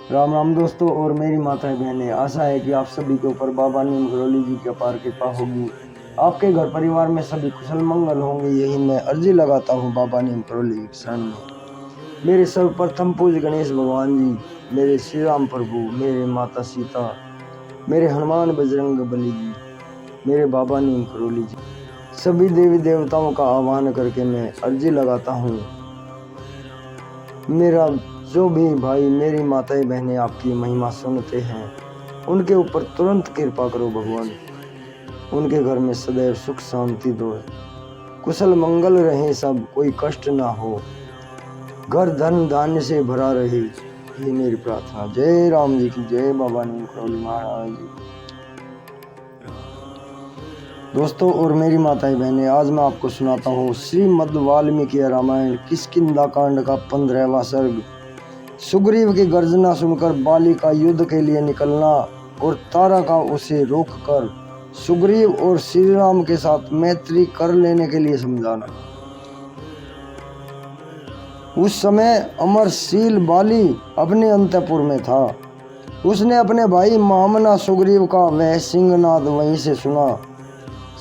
राम राम दोस्तों और मेरी माताएं बहनें, आशा है कि आप सभी के ऊपर बाबा नीम करोली जी की अपार कृपा होगी। आपके घर परिवार में सभी कुशल मंगल होंगे, यही मैं अर्जी लगाता हूँ बाबा नीम करोली जी के शरण में। मेरे सर्वप्रथम पूज्य गणेश भगवान जी, मेरे श्री राम प्रभु, मेरे माता सीता, मेरे हनुमान बजरंग बली जी, मेरे बाबा नीम करोली जी, सभी देवी देवताओं का आह्वान करके मैं अर्जी लगाता हूँ। मेरा जो भी भाई, मेरी माताएं बहनें आपकी महिमा सुनते हैं, उनके ऊपर तुरंत कृपा करो भगवान। उनके घर में सदैव सुख शांति दो, कुशल मंगल रहे, सब कोई कष्ट ना हो, घर धन धान्य से भरा रहे, ये मेरी प्रार्थना। जय राम जी की जय, बाबा नीम करोली महाराज जी। दोस्तों और मेरी माताएं बहनें, आज मैं आपको सुनाता हूँ श्रीमद् वाल्मीकि रामायण किष्किंधा कांड का 15वां सर्ग। सुग्रीव की गर्जना सुनकर बाली का युद्ध के लिए निकलना और तारा का उसे रोककर सुग्रीव और श्री राम के साथ मैत्री कर लेने के लिए समझाना। उस समय अमरशील बाली अपने अंतपुर में था। उसने अपने भाई महामना सुग्रीव का वह सिंहनाद वहीं से सुना।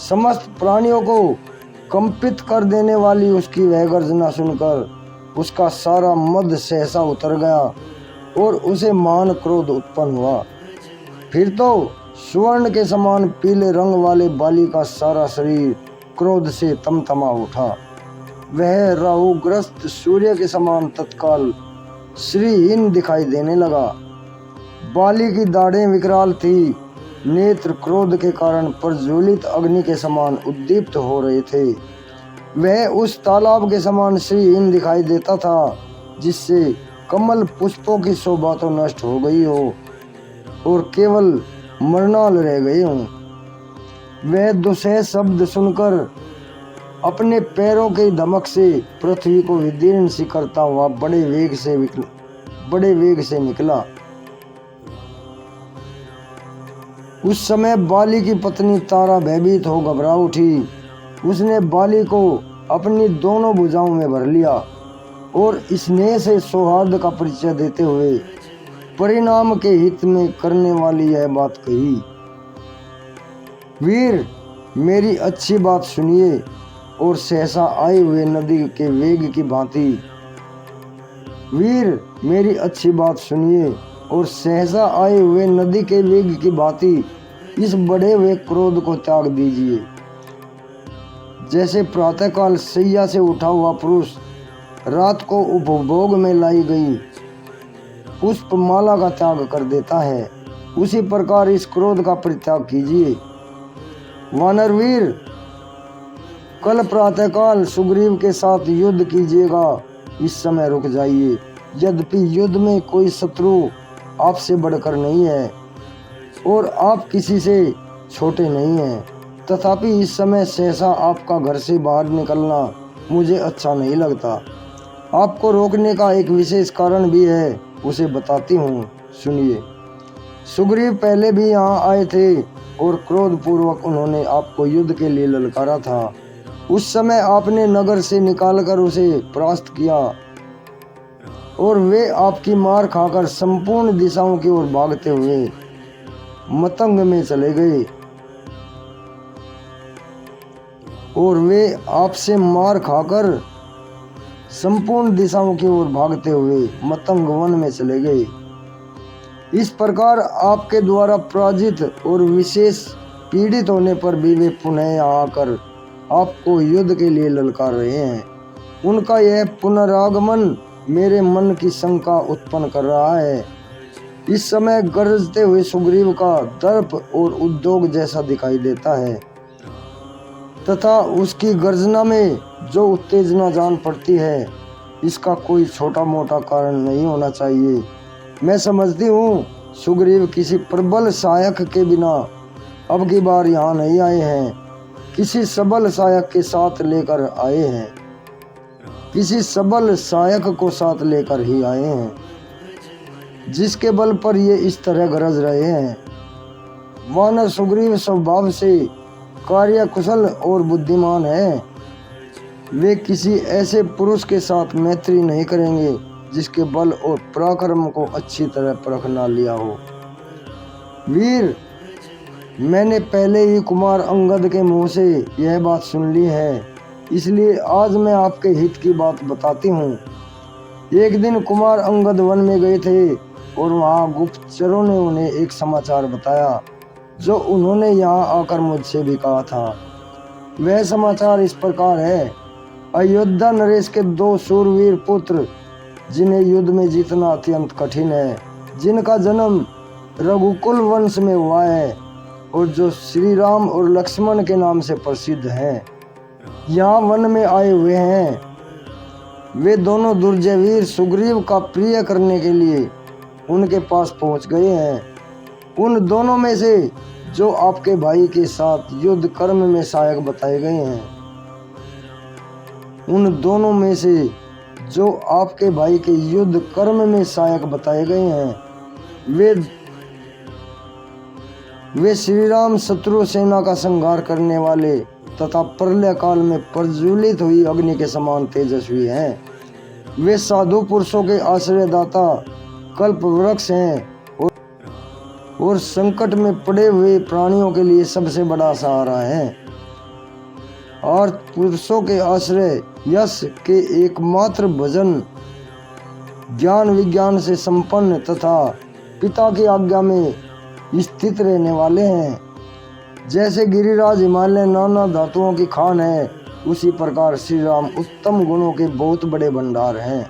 समस्त प्राणियों को कंपित कर देने वाली उसकी वह गर्जना सुनकर उसका सारा मद सहसा उतर गया और उसे महान क्रोध उत्पन्न हुआ। फिर तो स्वर्ण के समान पीले रंग वाले बाली का सारा शरीर क्रोध से तमतमा उठा। वह राहुग्रस्त सूर्य के समान तत्काल श्रीहीन दिखाई देने लगा। बाली की दाढ़ें विकराल थी, नेत्र क्रोध के कारण प्रज्वलित अग्नि के समान उद्दीप्त हो रहे थे। वह उस तालाब के समान श्रीहीन दिखाई देता था जिससे कमल पुष्पों की शोभा तो नष्ट हो गई हो और केवल मृणाल रह गए हों। वह दुसह शब्द सुनकर अपने पैरों की धमक से पृथ्वी को विदीर्ण सी करता हुआ बड़े वेग से निकला। उस समय बाली की पत्नी तारा भयभीत हो घबरा उठी। उसने बाली को अपनी दोनों भुजाओं में भर लिया और स्नेह से सौहार्द का परिचय देते हुए परिणाम के हित में करने वाली यह बात कही। वीर, मेरी अच्छी बात सुनिए और सहसा आए हुए नदी के वेग की भांति वीर मेरी अच्छी बात सुनिए और सहसा आए हुए नदी के वेग की भांति इस बढ़े हुए क्रोध को त्याग दीजिए। जैसे प्रातःकाल सैया से उठा हुआ पुरुष रात को उपभोग में लाई गई पुष्पमाला का त्याग कर देता है, उसी प्रकार इस क्रोध का परित्याग कीजिए। वानरवीर, कल प्रातःकाल सुग्रीव के साथ युद्ध कीजिएगा, इस समय रुक जाइए। यद्यपि युद्ध में कोई शत्रु आपसे बढ़कर नहीं है और आप किसी से छोटे नहीं हैं, तथापि इस समय सहसा आपका घर से बाहर निकलना मुझे अच्छा नहीं लगता। आपको रोकने का एक विशेष कारण भी है, उसे बताती हूँ, सुनिए। सुग्रीव पहले भी यहाँ आए थे और क्रोधपूर्वक उन्होंने आपको युद्ध के लिए ललकारा था। उस समय आपने नगर से निकालकर उसे परास्त किया और वे आपकी मार खाकर संपूर्ण दिशाओं की ओर भागते हुए मतंग में चले गए और वे आपसे मार खाकर संपूर्ण दिशाओं की ओर भागते हुए मतंग वन में चले गए। इस प्रकार आपके द्वारा पराजित और विशेष पीड़ित होने पर भी वे पुनः आकर आपको युद्ध के लिए ललकार रहे हैं। उनका यह पुनरागमन मेरे मन की शंका उत्पन्न कर रहा है। इस समय गरजते हुए सुग्रीव का दर्प और उद्योग जैसा दिखाई देता है तथा उसकी गर्जना में जो उत्तेजना जान पड़ती है, इसका कोई छोटा मोटा कारण नहीं होना चाहिए। मैं समझती हूँ सुग्रीव किसी प्रबल सहायक के बिना अब की बार यहाँ नहीं आए हैं, किसी सबल सहायक के साथ लेकर आए हैं, किसी सबल सहायक को साथ लेकर ही आए हैं, जिसके बल पर ये इस तरह गरज रहे हैं। वानर सुग्रीव स्वभाव से कार्य कुशल और बुद्धिमान है। वे किसी ऐसे पुरुष के साथ मैत्री नहीं करेंगे जिसके बल और पराक्रम को अच्छी तरह परखना लिया हो। वीर, मैंने पहले ही कुमार अंगद के मुंह से यह बात सुन ली है, इसलिए आज मैं आपके हित की बात बताती हूँ। एक दिन कुमार अंगद वन में गए थे और वहाँ गुप्तचरों ने उन्हें एक समाचार बताया जो उन्होंने यहाँ आकर मुझसे भी कहा था। वह समाचार इस प्रकार है। अयोध्या नरेश के 2 शूरवीर पुत्र, जिन्हें युद्ध में जीतना अत्यंत कठिन है, जिनका जन्म रघुकुल वंश में हुआ है और जो श्री राम और लक्ष्मण के नाम से प्रसिद्ध हैं, यहाँ वन में आए हुए हैं। वे दोनों दुर्जय वीर सुग्रीव का प्रिय करने के लिए उनके पास पहुंच गए हैं। उन दोनों में से जो आपके भाई के साथ युद्ध कर्म में सहायक बताए गए हैं, उन दोनों में से जो आपके भाई के युद्ध कर्म में सहायक बताए गए हैं, वे श्री राम शत्रु सेना का संहार करने वाले तथा प्रलय काल में प्रज्वलित हुई अग्नि के समान तेजस्वी हैं। वे साधु पुरुषों के आश्रयदाता कल्प वृक्ष हैं और संकट में पड़े हुए प्राणियों के लिए सबसे बड़ा सहारा है। और पुरुषों के आश्रय यश के एकमात्र भजन, ज्ञान विज्ञान से संपन्न तथा पिता की आज्ञा में स्थित रहने वाले हैं। जैसे गिरिराज हिमालय नाना धातुओं की खान है, उसी प्रकार श्री राम उत्तम गुणों के बहुत बड़े भंडार हैं।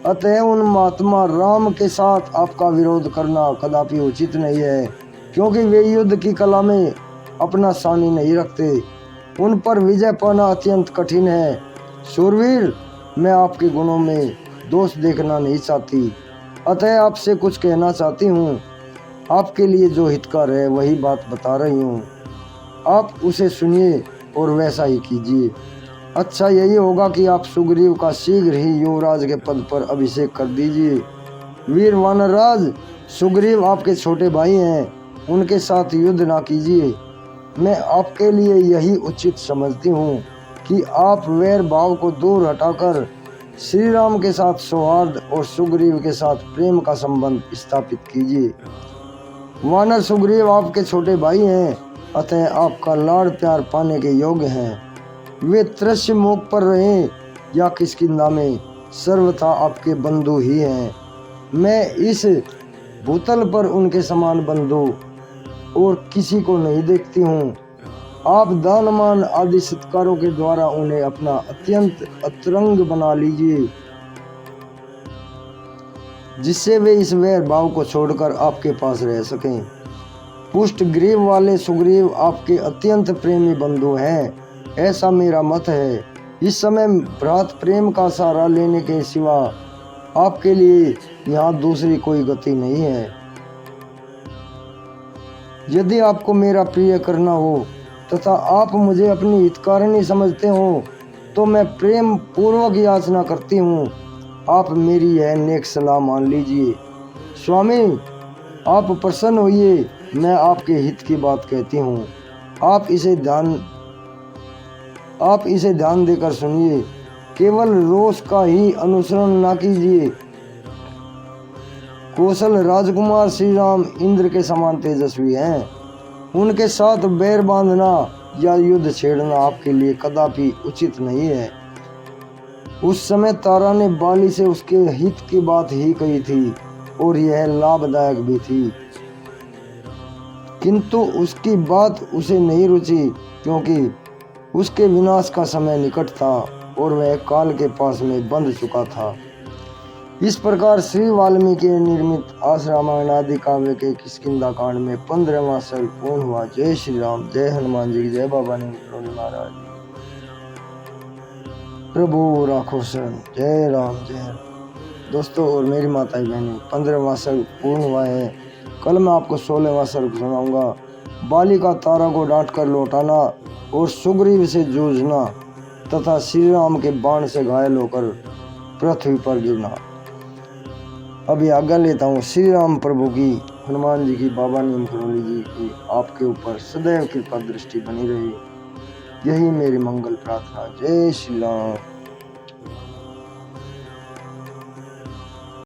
अतः उन महात्मा राम के साथ आपका विरोध करना कदापि उचित नहीं है, क्योंकि वे युद्ध की कला में अपना सानी नहीं रखते। उन पर विजय पाना अत्यंत कठिन है। शूरवीर, मैं आपके गुणों में दोष देखना नहीं चाहती, अतः आपसे कुछ कहना चाहती हूँ। आपके लिए जो हितकर है वही बात बता रही हूँ, आप उसे सुनिए और वैसा ही कीजिए। अच्छा यही होगा कि आप सुग्रीव का शीघ्र ही युवराज के पद पर अभिषेक कर दीजिए। वीर वानरराज, सुग्रीव आपके छोटे भाई हैं, उनके साथ युद्ध ना कीजिए। मैं आपके लिए यही उचित समझती हूँ कि आप वैर भाव को दूर हटाकर श्री राम के साथ सौहार्द और सुग्रीव के साथ प्रेम का संबंध स्थापित कीजिए। वानर सुग्रीव आपके छोटे भाई हैं, अतः आपका लाड़ प्यार पाने के योग्य हैं। वे तृष्य मुख पर रहें या किष्किंधा में, सर्वथा आपके बंधु ही हैं। मैं इस भूतल पर उनके समान बंधु और किसी को नहीं देखती हूँ। आप दान मान आदि सत्कारों के द्वारा उन्हें अपना अत्यंत अतरंग बना लीजिए, जिससे वे इस वैर भाव को छोड़कर आपके पास रह सकें। पुष्ट ग्रीव वाले सुग्रीव आपके अत्यंत प्रेमी बंधु हैं, ऐसा मेरा मत है। इस समय भ्रात प्रेम का सहारा लेने के सिवा आपके लिए यहाँ दूसरी कोई गति नहीं है। यदि आपको मेरा प्रिय करना हो तथा आप मुझे अपनी हितकारिणी समझते हो, तो मैं प्रेम पूर्वक याचना करती हूँ, आप मेरी यह नेक सलाह मान लीजिए। स्वामी, आप प्रसन्न होइए, मैं आपके हित की बात कहती हूँ। आप इसे ध्यान देकर सुनिए। केवल रोष का ही अनुसरण ना कीजिए। कौशल राजकुमार श्री राम इंद्र के समान तेजस्वी हैं। उनके साथ बैर बांधना या युद्ध छेड़ना आपके लिए कदापि उचित नहीं है। उस समय तारा ने बाली से उसके हित की बात ही कही थी और यह लाभदायक भी थी, किंतु उसकी बात उसे नहीं रुची, क्योंकि उसके विनाश का समय निकट था और वह काल के पास में बंध चुका था। इस प्रकार श्री वाल्मीकि निर्मित आस रामायण आदि काव्य के किष्किंधा कांड में 15वां सर्ग पूर्ण हुआ। जय श्री राम, जय हनुमान जी की जय, बाबा नीम महाराज प्रभु राखो शरण। जय राम जय। दोस्तों और मेरी माताएं बहनें, 15वां सर्ग पूर्ण हुआ है। कल मैं आपको 16वां सर्ग सुनाऊंगा। बाली का तारा को डांट कर लौटाना और सुग्रीव से जूझना तथा श्री राम के बाण से घायल होकर पृथ्वी पर गिरना। अभी आज्ञा लेता हूँ। श्री राम प्रभु की, हनुमान जी की, बाबा नीम करोली जी की आपके ऊपर सदैव कृपा दृष्टि बनी रही, यही मेरी मंगल प्रार्थना। जय श्री राम।